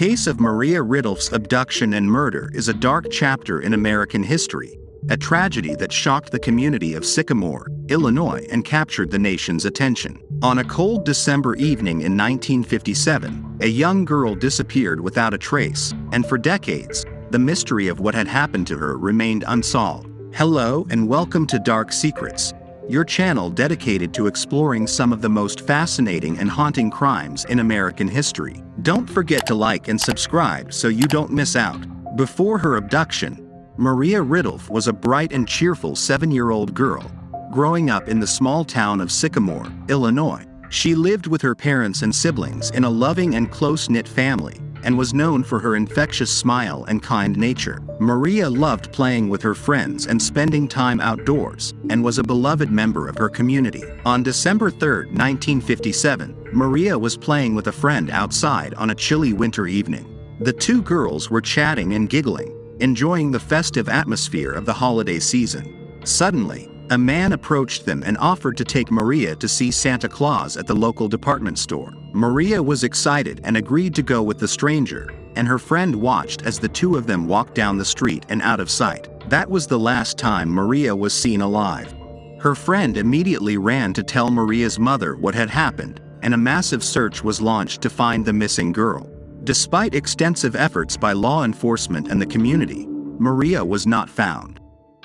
case of Maria Ridulph's abduction and murder is a dark chapter in American history, a tragedy that shocked the community of Sycamore, Illinois, and captured the nation's attention. On a cold December evening in 1957, a young girl disappeared without a trace, and for decades, the mystery of what had happened to her remained unsolved. Hello and welcome to Dark Secrets, your channel dedicated to exploring some of the most fascinating and haunting crimes in American history. Don't forget to like and subscribe so you don't miss out. Before her abduction, Maria Ridulph was a bright and cheerful 7-year-old girl, growing up in the small town of Sycamore, Illinois. She lived with her parents and siblings in a loving and close-knit family, and was known for her infectious smile and kind nature. Maria loved playing with her friends and spending time outdoors, and was a beloved member of her community. On December 3, 1957, Maria was playing with a friend outside on a chilly winter evening. The two girls were chatting and giggling, enjoying the festive atmosphere of the holiday season. Suddenly, a man approached them and offered to take Maria to see Santa Claus at the local department store. Maria was excited and agreed to go with the stranger, and her friend watched as the two of them walked down the street and out of sight. That was the last time Maria was seen alive. Her friend immediately ran to tell Maria's mother what had happened, and a massive search was launched to find the missing girl. Despite extensive efforts by law enforcement and the community, Maria was not found.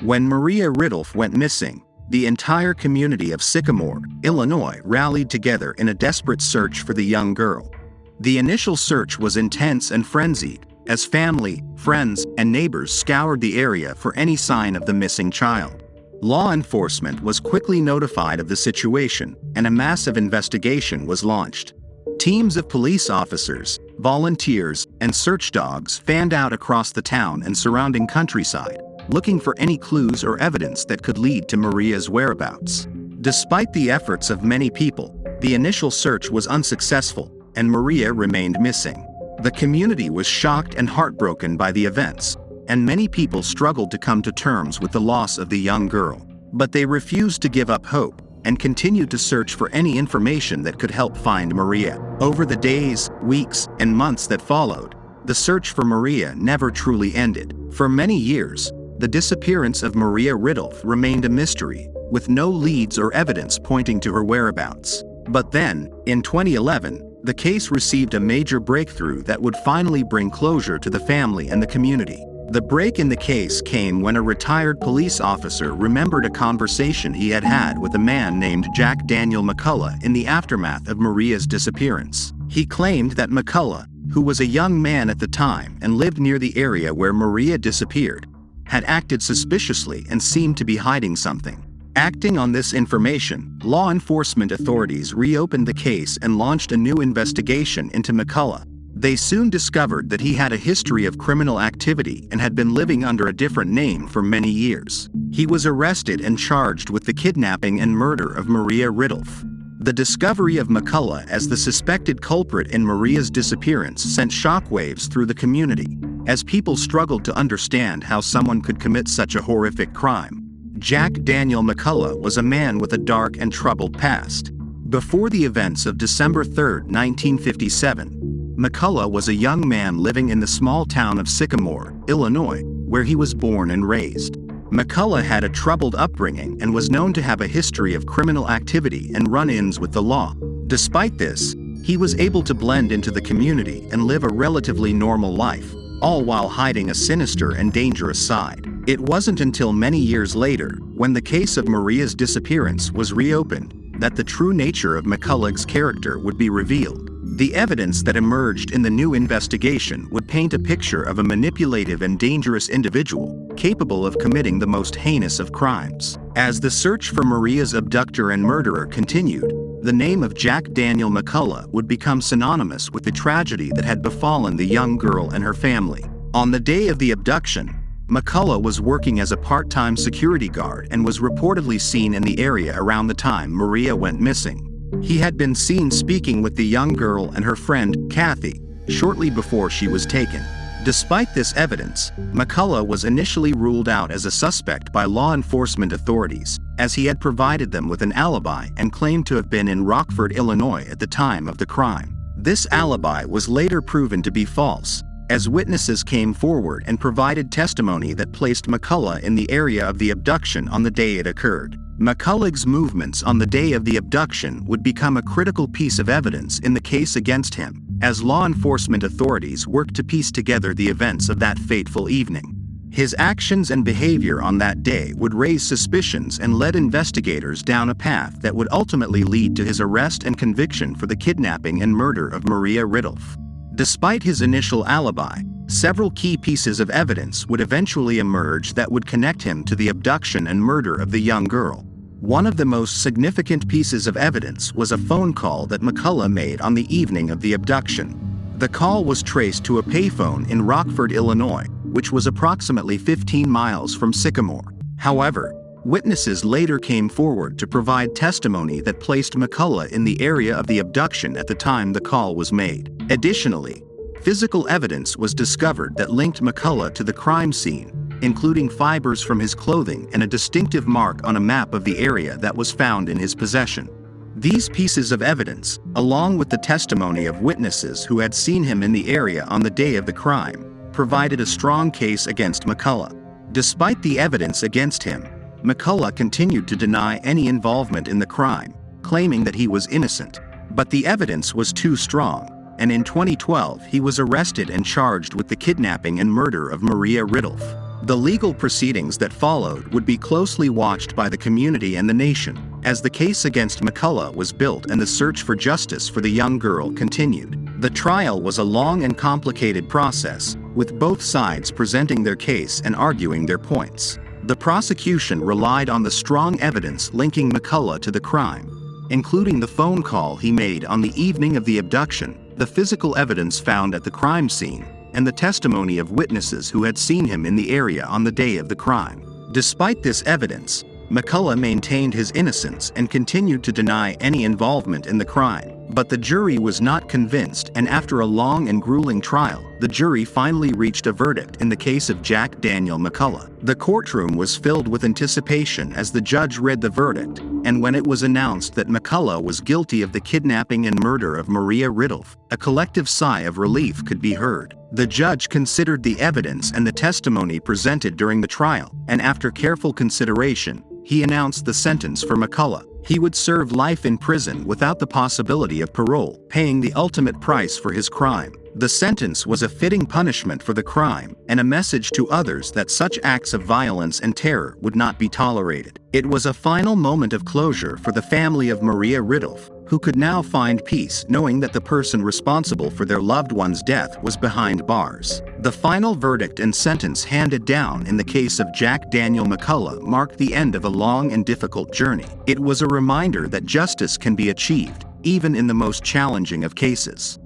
When Maria Ridulph went missing, the entire community of Sycamore, Illinois rallied together in a desperate search for the young girl. The initial search was intense and frenzied, as family, friends, and neighbors scoured the area for any sign of the missing child. Law enforcement was quickly notified of the situation, and a massive investigation was launched. Teams of police officers, volunteers, and search dogs fanned out across the town and surrounding countryside, looking for any clues or evidence that could lead to Maria's whereabouts. Despite the efforts of many people, the initial search was unsuccessful, and Maria remained missing. The community was shocked and heartbroken by the events, and many people struggled to come to terms with the loss of the young girl. But they refused to give up hope, and continued to search for any information that could help find Maria. Over the days, weeks, and months that followed, the search for Maria never truly ended. For many years, the disappearance of Maria Ridulph remained a mystery, with no leads or evidence pointing to her whereabouts. But then, in 2011, the case received a major breakthrough that would finally bring closure to the family and the community. The break in the case came when a retired police officer remembered a conversation he had had with a man named Jack Daniel McCullough in the aftermath of Maria's disappearance. He claimed that McCullough, who was a young man at the time and lived near the area where Maria disappeared, had acted suspiciously and seemed to be hiding something. Acting on this information, law enforcement authorities reopened the case and launched a new investigation into McCullough. They soon discovered that he had a history of criminal activity and had been living under a different name for many years. He was arrested and charged with the kidnapping and murder of Maria Ridulph. The discovery of McCullough as the suspected culprit in Maria's disappearance sent shockwaves through the community, as people struggled to understand how someone could commit such a horrific crime. Jack Daniel McCullough was a man with a dark and troubled past. Before the events of December 3, 1957, McCullough was a young man living in the small town of Sycamore, Illinois, where he was born and raised. McCullough had a troubled upbringing and was known to have a history of criminal activity and run-ins with the law. Despite this, he was able to blend into the community and live a relatively normal life, all while hiding a sinister and dangerous side. It wasn't until many years later, when the case of Maria's disappearance was reopened, that the true nature of McCullough's character would be revealed. The evidence that emerged in the new investigation would paint a picture of a manipulative and dangerous individual, capable of committing the most heinous of crimes. As the search for Maria's abductor and murderer continued, the name of Jack Daniel McCullough would become synonymous with the tragedy that had befallen the young girl and her family. On the day of the abduction, McCullough was working as a part-time security guard and was reportedly seen in the area around the time Maria went missing. He had been seen speaking with the young girl and her friend, Kathy, shortly before she was taken. Despite this evidence, McCullough was initially ruled out as a suspect by law enforcement authorities, as he had provided them with an alibi and claimed to have been in Rockford, Illinois at the time of the crime. This alibi was later proven to be false, as witnesses came forward and provided testimony that placed McCullough in the area of the abduction on the day it occurred. McCullough's movements on the day of the abduction would become a critical piece of evidence in the case against him, as law enforcement authorities worked to piece together the events of that fateful evening. His actions and behavior on that day would raise suspicions and led investigators down a path that would ultimately lead to his arrest and conviction for the kidnapping and murder of Maria Ridulph. Despite his initial alibi, several key pieces of evidence would eventually emerge that would connect him to the abduction and murder of the young girl. One of the most significant pieces of evidence was a phone call that McCullough made on the evening of the abduction. The call was traced to a payphone in Rockford, Illinois, which was approximately 15 miles from Sycamore. However, witnesses later came forward to provide testimony that placed McCullough in the area of the abduction at the time the call was made. Additionally, physical evidence was discovered that linked McCullough to the crime scene, including fibers from his clothing and a distinctive mark on a map of the area that was found in his possession. These pieces of evidence, along with the testimony of witnesses who had seen him in the area on the day of the crime, provided a strong case against McCullough. Despite the evidence against him, McCullough continued to deny any involvement in the crime, claiming that he was innocent. But the evidence was too strong, and in 2012 he was arrested and charged with the kidnapping and murder of Maria Ridulph. The legal proceedings that followed would be closely watched by the community and the nation, as the case against McCullough was built and the search for justice for the young girl continued. The trial was a long and complicated process, with both sides presenting their case and arguing their points. The prosecution relied on the strong evidence linking McCullough to the crime, including the phone call he made on the evening of the abduction, the physical evidence found at the crime scene, and the testimony of witnesses who had seen him in the area on the day of the crime. Despite this evidence, McCullough maintained his innocence and continued to deny any involvement in the crime. But the jury was not convinced, and after a long and grueling trial, the jury finally reached a verdict in the case of Jack Daniel McCullough. The courtroom was filled with anticipation as the judge read the verdict, and when it was announced that McCullough was guilty of the kidnapping and murder of Maria Ridulph, a collective sigh of relief could be heard. The judge considered the evidence and the testimony presented during the trial, and after careful consideration, he announced the sentence for McCullough. He would serve life in prison without the possibility of parole, paying the ultimate price for his crime. The sentence was a fitting punishment for the crime, and a message to others that such acts of violence and terror would not be tolerated. It was a final moment of closure for the family of Maria Ridulph, who could now find peace knowing that the person responsible for their loved one's death was behind bars. The final verdict and sentence handed down in the case of Jack Daniel McCullough marked the end of a long and difficult journey. It was a reminder that justice can be achieved, even in the most challenging of cases.